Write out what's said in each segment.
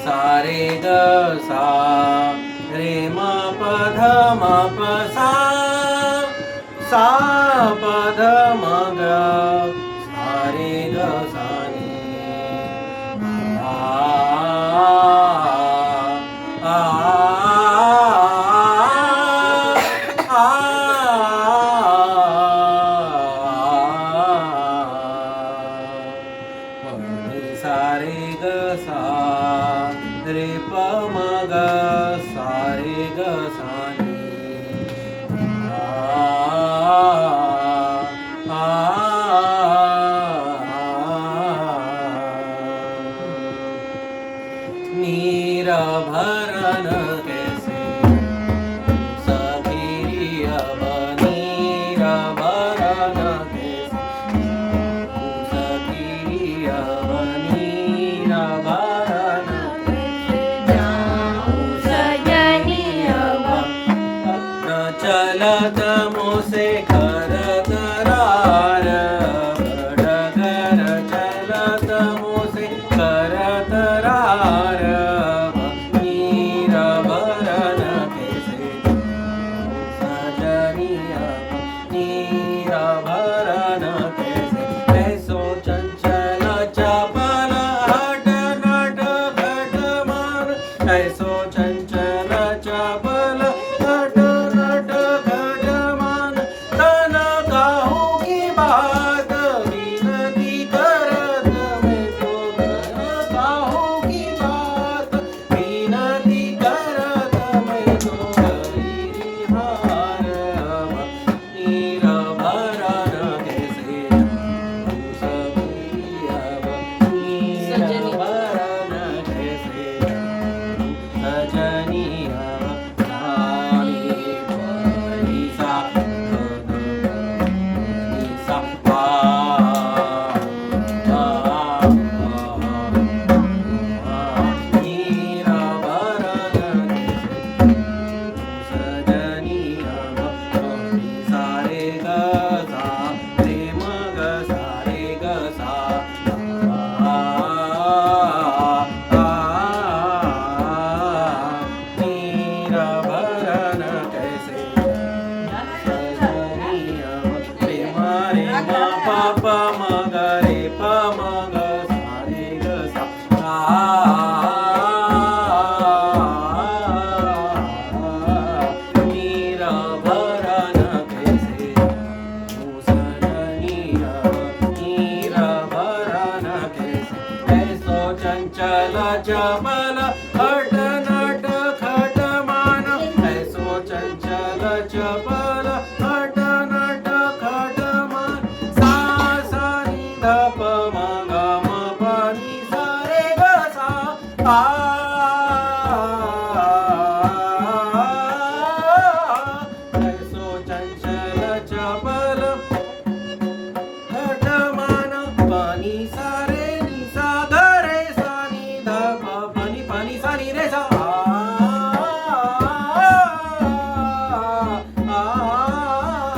सा रे ग सा रे म प ध म प सा सा प ध म ग सा रे ग सा रे आ आ सा रे ग सा रे प म ग सा रे ग सा नी आ नीर भरन कैसे सखीरिय नीर भरन कैसे सखीरिय नीर भरन चलत मोसे कर करार डगर चलत मोसे कर करार नीर भरन कैसे सजनिया नीर भरन कैसे ऐसो चंचल चपल हट नट घट मान ऐसो चंचल चपल हट नट घट मान तन काहू की बात विनती करत मैं तो तन काहू की बात विनती करत मैं तो करी हार नीर भरन कैसे सखिया नीर भरन कैसे सजनिया चंचल चपल हट नट खट मान ऐसो चंचल चपल हट नट खट मान सा सा नि ध प म ग म प नि सा रे ग सा आ ऐसो चंचल चपल हट मान पानी सा रे नि सा ग रे सा नि ध प पानी पानी सा नि रे सा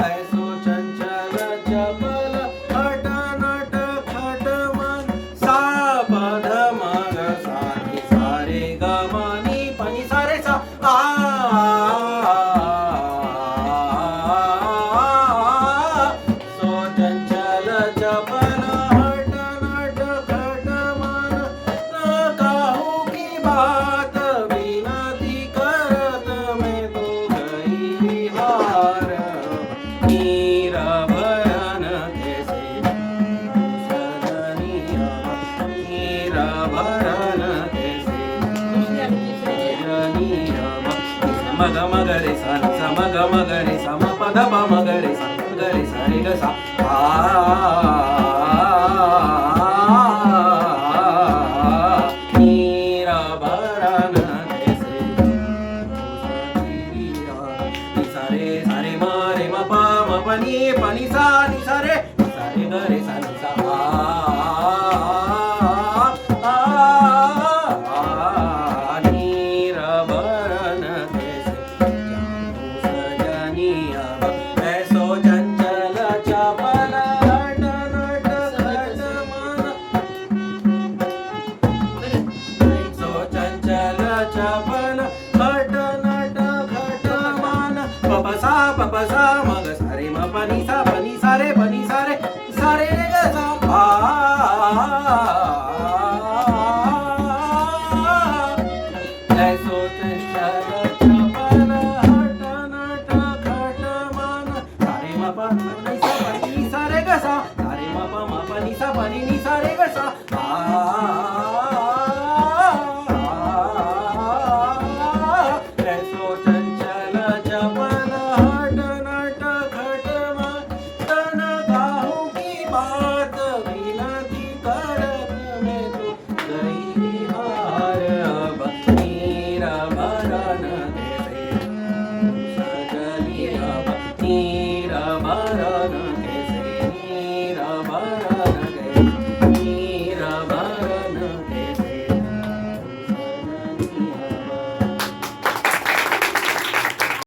ऐसो चंचल चपल हट नट खट मन सा प ध म ग सा नि सा रे ग म नि प नि सा रे सा सो चंचल चपल हट नट खट मन काहू की बात विनती करत मैं तो गई हार नीर भरन कैसे सजनिया नीर भरन कैसे सजनिया मग मग रे सा मग मग रे सा म प ध प म ग रे सा रे ग सा नीर भरन कैसे नि सा रे म प नि सा नि सा रे ग रे सा नि सा नीर भरन कैसे सजनिया ऐसो चंचल चपल हट नट खट मन सो चंचल चपल